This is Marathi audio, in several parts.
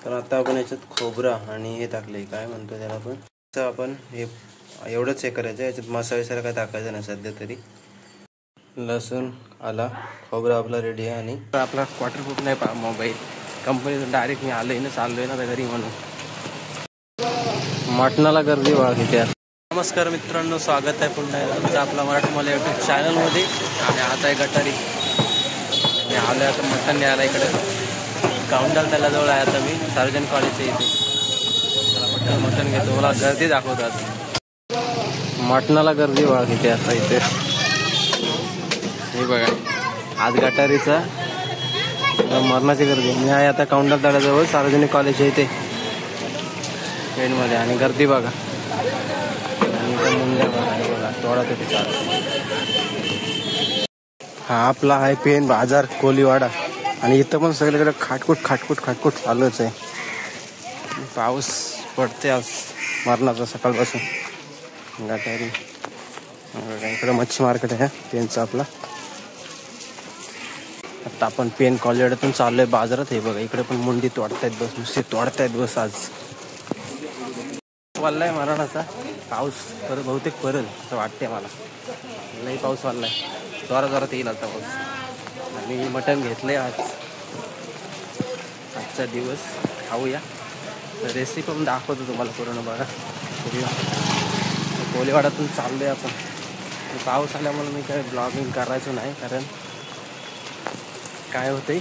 तर आता आपण याच्यात खोबरा आणि हे टाकले, काय म्हणतो त्याला आपण हे एवढंच हे करायचं. याच्यात मसाला काय टाकायचं नाही सध्या तरी. लसूण आला खोबरा आपला रेडी आहे. आणि आपला वॉटरप्रूफ नाही मोबाईल कंपनीतून डायरेक्ट मी आलोय ना, चाललोय ना घरी म्हणून. मटणाला गर्दी बघा किती. नमस्कार मित्रांनो, स्वागत आहे पुन्हा एकदा आपला मराठमोळा यूट्यूब चॅनलमध्ये. आणि आता आहे गटारी मी आलो आता मटण न्यायला इकडे काउंटार त्याला जवळ आहे. आता मी सार्वजनिक कॉलेजच्या इथे मटण घेतो. मला गर्दी दाखवतात, मटणाला गर्दी बघा किती आता इथे. हे बघा आज गटारीचा मरणाची गर्दी. मी आहे आता काउंटर तळाजवळ सार्वजनिक कॉलेजच्या इथे ट्रेनमध्ये. आणि गर्दी बघा आणि त्या मुंड्या बघा थोडा तरी चाल. हा आपला आहे पेन बाजार कोलीवाडा. आणि इथं पण सगळीकडे खाटकूट चालूच आहे. पाऊस पडते आज मरणाचा सकाळपासून. गटारी इकडं मच्छी मार्केट आहे पेनचा आपला. आता आपण पेन कॉलेजतून चाललोय बाजारात. हे बघा इकडे पण मुंडी तोडतायत बस, नुसते तोडतायत बस. आज वाढलाय मराठाचा पाऊस बहुतेक पडेल असं वाटते मला. लई पाऊस वाढलाय, जोरात येईल आता पाऊस. आणि मटण घेतलंय आजचा दिवस खाऊया. रेसिपी पण दाखवतो तुम्हाला पूर्ण बघा. कोलीवाड्यातून चाललोय आपण. पाऊस आल्यामुळे मी काय ब्लॉगिंग करायचो नाही, कारण काय होतंय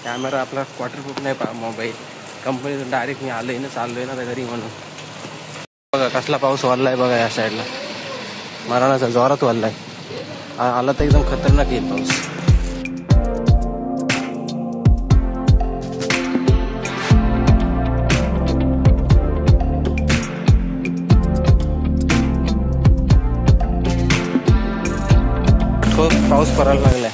कॅमेरा आपला वॉटरप्रूफ नाही मोबाईल कंपनीतून डायरेक्ट मी आलोय ना, चाललोय ना घरी म्हणून. बघा कसला पाऊस वाढलाय बघा या साईडला. मरणाचा जोरात वाढलाय. आला तर एकदम खतरनाक येईल पाऊस. खूप पाऊस पडायला लागलाय.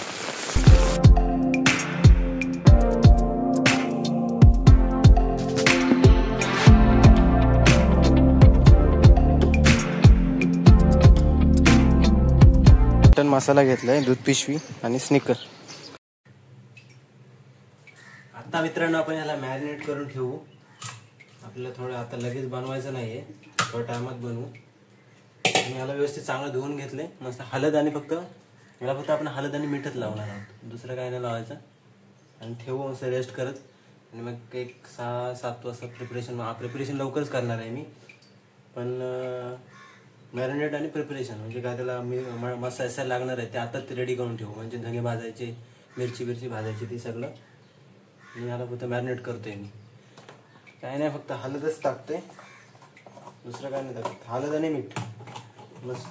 मटन मसाला घेतलाय, दूध पिशवी आणि स्निकर. आता मित्रांनो आपण याला मॅरिनेट करून ठेवू. आपल्याला थोडं आता लगेच बनवायचं नाहीये, थोड्या टायमात बनवू. मी याला व्यवस्थित चांगलं धुवून घेतले. मस्त हळद आणि फक्त आपण हळद आणि मीठच लावणार आहोत, दुसरं काय नाही लावायचं. आणि ठेवू मस्त रेस्ट करत. आणि मग एक 6-7 वाजता प्रिपरेशन लवकरच करणार आहे मी. पण मॅरिनेट आणि प्रिपरेशन म्हणजे काय, त्याला मसाला लागणार आहे ते आताच रेडी करून ठेवू. म्हणजे धने भाजायचे, मिरची भाजायची, ती सगळं मी याला फक्त मॅरिनेट करतोय. मी काय नाही फक्त हळदच टाकतोय, दुसरं काय नाही टाकत. हळद आणि मीठ बस.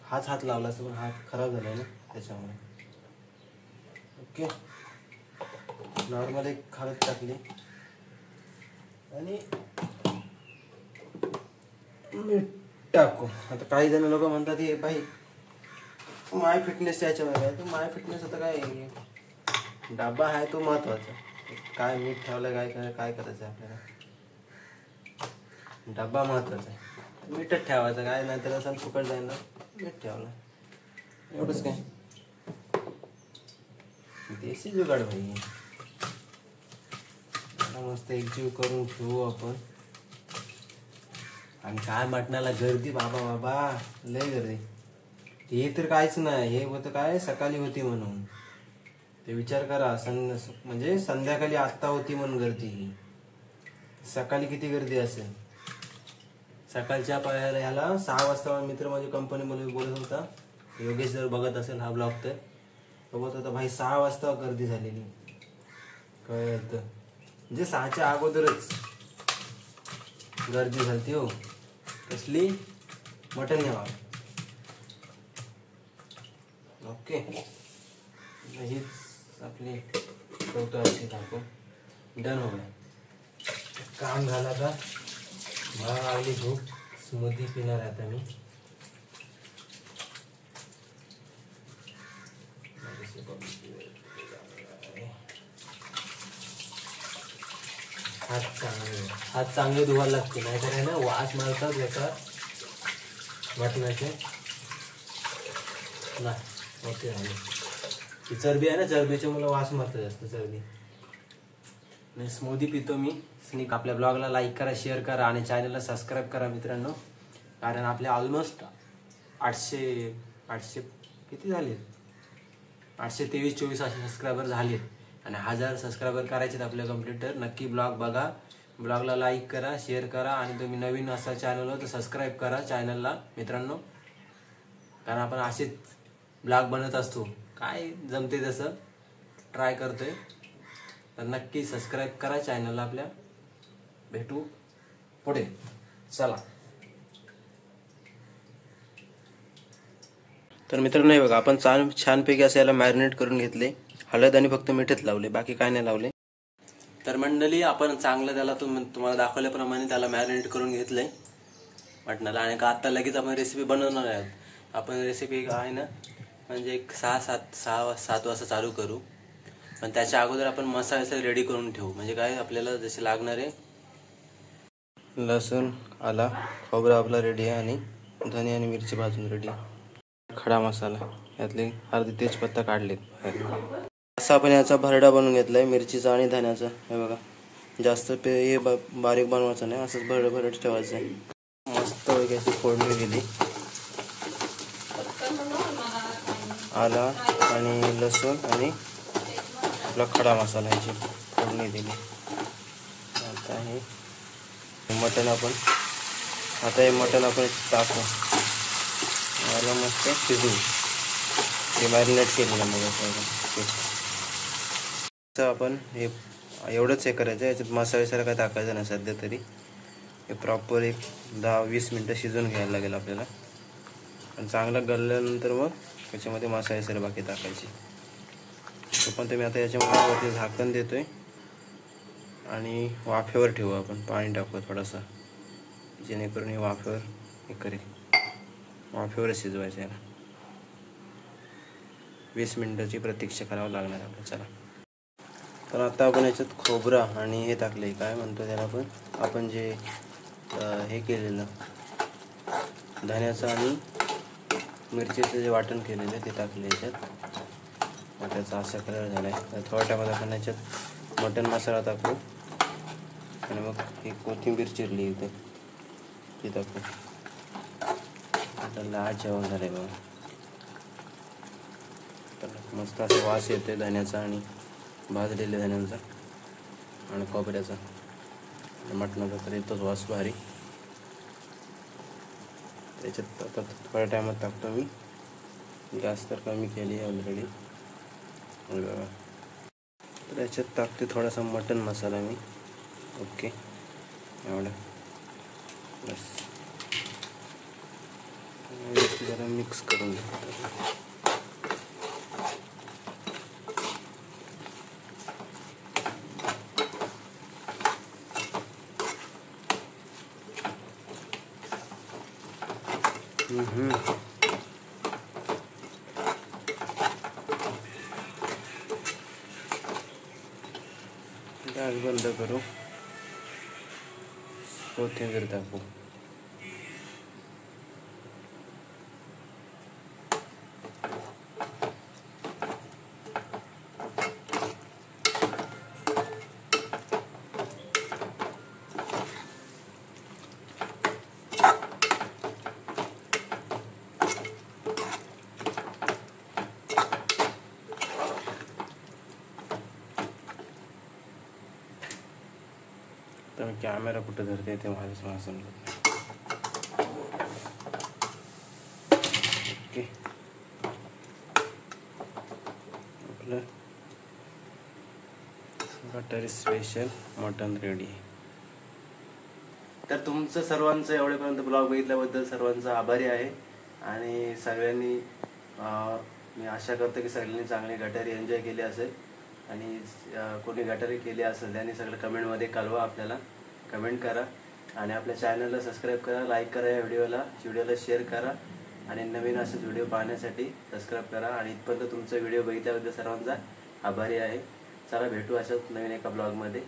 हात लावला असं, पण हात खराब झालाय ना त्याच्यामुळे. ओके, नॉर्मल एक हळद टाकली आणि मीठ टाकू. आता काही जण लोक म्हणतात हे बाई माय फिटनेस याच्यामध्ये आहे. तो माय फिटनेस आता काय डबा आहे तो महत्वाचा. काय मीठ ठेवलं काय करायचं आपल्याला, डब्बा महत्वाचा आहे. मीठच ठेवायचं, काय नाही तर असं फुकट जाईल ना. मीठ ठेवलं एवढंच काय. देशी जुगाड भाई. मस्त एकजीव करून ठेवू आपण. आणि काय मटणाला गर्दी बाबा लय गर्दी. हे तर काहीच नाही, हे होतं काय सकाळी होती म्हणून. ते विचार करा, म्हणजे संध्याकाळी आत्ता होती म्हणून गर्दी. सकाळी किती गर्दी असेल. सकाळच्या ह्याला 6 वाजता मित्र माझ्या कंपनीमध्ये बोलत होता, योगेश जर बघत असेल हा ब्लॉग तर बघत होता भाई 6 वाजता गर्दी झालेली. कळत म्हणजे 6च्या अगोदरच गर्दी झाली हो. कसली मटण घ्यावा. ओके, हीच आपली फोटो अशी टाकून डन हो गया. काम झालं का. मला लागली भूक, स्मूदी पिणार आहे आता मी. हात चांगले धुवायला लागते, नाही तर आहे ना वास मारतात येतात मटणाचे. नाही ओके. ही चरबी आहे ना, चरबीच्या मला वास मारतो जास्त चरबी. आणि स्मूदी पितो मी. स्निक. आपल्या ब्लॉगला लाईक करा, शेअर करा आणि चॅनलला सबस्क्राईब करा मित्रांनो. कारण आपले ऑलमोस्ट 800 किती झालेत, 823-24 असे सबस्क्रायबर झालेत आणि 1000 सबस्क्रायबर करायचेत आपल्या कंप्लीट. तर नक्की ब्लॉग बघा, ब्लॉगला लाईक करा, शेअर करा आणि तुम्ही नवीन असा चॅनलवर तर सबस्क्राईब करा चॅनलला मित्रांनो. कारण आपण असेच ब्लॉग बनत असतो, काय जमते तसं ट्राय करतोय. तर नक्की सबस्क्राईब करा चॅनलला आपल्या. भेटू पुढे, चला. तर मित्रांनो हे बघा, आपण छानपैकी असं याला मॅरिनेट करून घेतले. हळद आणि फक्त मीठच लावले, बाकी काय नाही लावले. तर मंडळी आपण चांगलं त्याला तुम्हाला दाखवल्याप्रमाणे त्याला मॅरिनेट करून घेतलंय मटणाला. आणि का आता लगेच आपण रेसिपी बनवणार आहोत. आपण रेसिपी आहे ना म्हणजे एक 6-7 वाजता चालू करू. पण त्याच्या अगोदर आपण मसाले रेडी करून ठेवू. म्हणजे काय आपल्याला जसे लागणारे लसूण, आला, खोबरा आपला रेडी आहे आणि धने आणि मिरची भाजून रेडी. खडा मसाला, यातले अर्धी तेजपत्ता काढलेत. असा आपण याचा भरडा बनवून घेतलाय मिरचीचा आणि धन्याचा. हे बघा, जास्त हे बारीक बनवायचं नाही, असंच भरड ठेवायचं आहे. मस्त वगैरे अशी फोडणी दिली. आला आणि लसूण आणि आपला खडा मसाला ह्याची फोडणी दिली. आता हे मटण आपण टाकू. याला मस्त शिजवू. ते मॅरिनेट केलेलं मग आपण हे एवढंच हे करायचं. याच्यात मसाला काय टाकायचं नाही सध्या तरी. हे प्रॉपर एक 10-20 मिनटं शिजवून घ्यायला लागेल आपल्याला. आणि चांगलं गलल्यानंतर मग त्याच्यामध्ये मसाले बाकी टाकायचे. तो पण तुम्ही आता याच्यामध्ये झाकण देतोय आणि वाफेवर ठेवू. आपण पाणी टाकू थोडासा, जेणेकरून हे वाफेवर हे करेल. वाफेवर शिजवायचं याला. 20 मिनिटाची प्रतीक्षा करावं लागणार आपल्याला. चला. तर आता आपण याच्यात खोबरा आणि हे टाकले, काय म्हणतो त्याला आपण जे हे केलेलं धन्याचं आणि मिरचीचं जे वाटण केलेलं ते टाकले याच्यात. मग त्याचा असा कलर झाला आहे. तर थोड्या टायमात आपण याच्यात मटण मसाला टाकू आणि मग ही कोथिंबीर चिरली इथे ती टाकू. आता लाल जेवण झालं आहे बघा. तर मस्त असं वास येतोय धन्याचा आणि भाजलेल्या धन्यांचा आणि खोबऱ्याचा मटणाचा. तर येतोच वास भारी. त्याच्यात आता थोड्या टायमात टाकतो मी. गॅस तर कमी केली आहे ऑलरेडी. तर याच्यात टाकते थोडासा मटण मसाला मी. ओके, एवढा बस. जरा मिक्स करून घेतो. गॅस बंद करू. कोथिंबीर टाकू. तर कॅमेरा कुठं धरते ते माझं समजलं. ओके, आपलं गटारी स्पेशल मटन रेडी. तर तुमचं सर्वांचं एवढेपर्यंत ब्लॉग बघितल्याबद्दल सर्वांचं आभारी आहे. आणि सगळ्यांनी मी आशा करतो की सगळ्यांनी चांगली गटारी एन्जॉय केली असेल. आणि कोणी गटारी केली असेल त्यांनी सगळं कमेंटमध्ये कळवा. आपल्याला कमेंट करा आणि आपल्या चॅनलला सबस्क्राईब करा, लाईक करा, या व्हिडिओला शेअर करा आणि नवीन असेच व्हिडिओ पाहण्यासाठी सबस्क्राईब करा. आणि इथपर्यंत तुमचा व्हिडिओ बघितल्याबद्दल सर्वांचा आभारी आहे. चला भेटू अशाच नवीन एका ब्लॉगमध्ये.